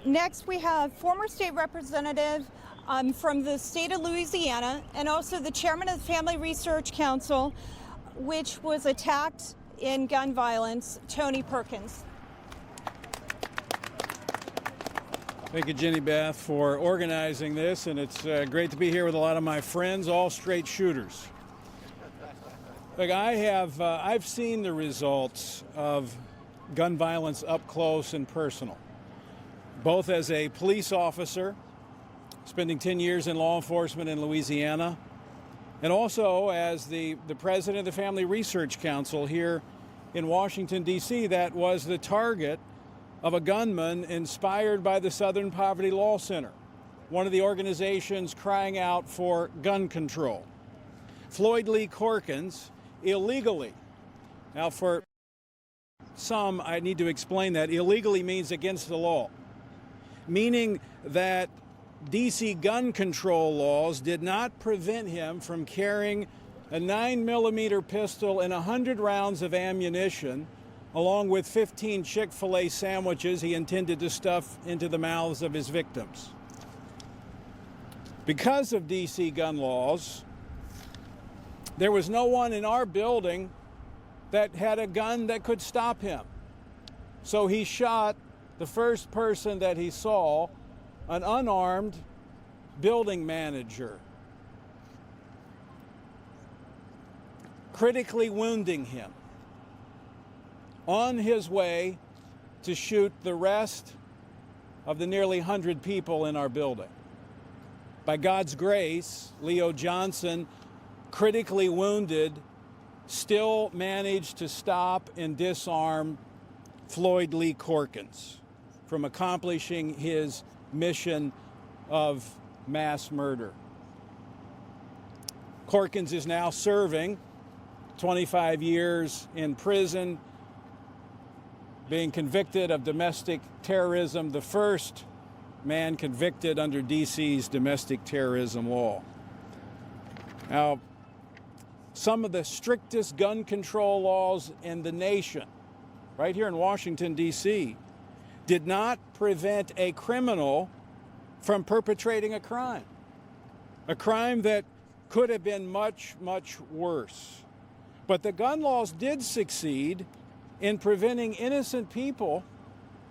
Next, we have former state representative from the state of Louisiana and also the chairman of the Family Research Council, which was attacked in gun violence, Tony Perkins. Thank you, Jenny Beth, for organizing this, and it's great to be here with a lot of my friends, all straight shooters. Look, I've seen the results of gun violence up close and personal, both as a police officer, spending 10 years in law enforcement in Louisiana, and also as the president of the Family Research Council here in Washington, D.C., that was the target of a gunman inspired by the Southern Poverty Law Center, one of the organizations crying out for gun control. Floyd Lee Perkins illegally. Now, for some, I need to explain that. Illegally means against the law, meaning that D.C. gun control laws did not prevent him from carrying a 9mm pistol and 100 rounds of ammunition, along with 15 Chick-fil-A sandwiches he intended to stuff into the mouths of his victims. Because of D.C. gun laws, there was no one in our building that had a gun that could stop him. So he shot the first person that he saw, an unarmed building manager, critically wounding him on his way to shoot the rest of the nearly 100 people in our building. By God's grace, Leo Johnson, critically wounded, still managed to stop and disarm Floyd Lee Perkins from accomplishing his mission of mass murder. Perkins is now serving 25 years in prison, being convicted of domestic terrorism, the first man convicted under D.C.'s domestic terrorism law. Now, some of the strictest gun control laws in the nation, right here in Washington, D.C., did not prevent a criminal from perpetrating a crime that could have been much, much worse. But the gun laws did succeed in preventing innocent people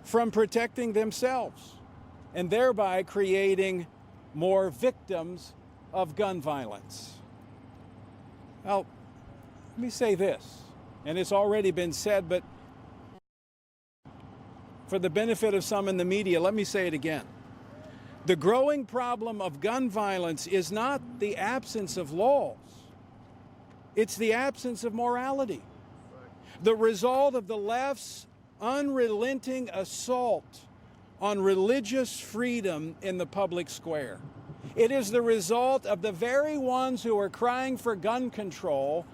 from protecting themselves and thereby creating more victims of gun violence. Now, let me say this, and it's already been said, but for the benefit of some in the media, let me say it again. The growing problem of gun violence is not the absence of laws, it's the absence of morality. The result of the left's unrelenting assault on religious freedom in the public square. It is the result of the very ones who are crying for gun control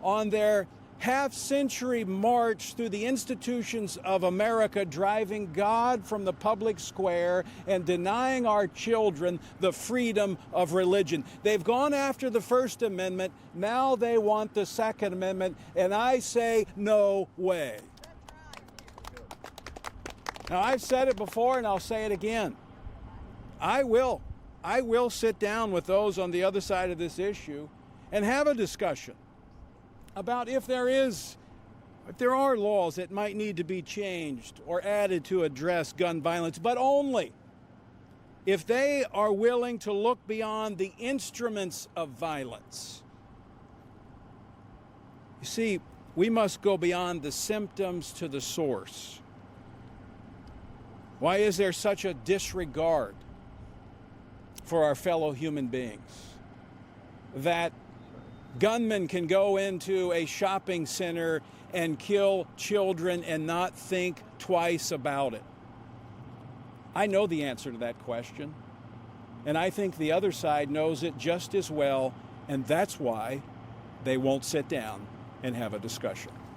on their half-century march through the institutions of America, driving God from the public square and denying our children the freedom of religion. They've gone after the First Amendment, now they want the Second Amendment, and I say no way. Now, I've said it before and I'll say it again. I will sit down with those on the other side of this issue and have a discussion about if there are laws that might need to be changed or added to address gun violence, but only if they are willing to look beyond the instruments of violence. You see, we must go beyond the symptoms to the source. Why is there such a disregard for our fellow human beings that gunmen can go into a shopping center and kill children and not think twice about it? I know the answer to that question, and I think the other side knows it just as well, and that's why they won't sit down and have a discussion.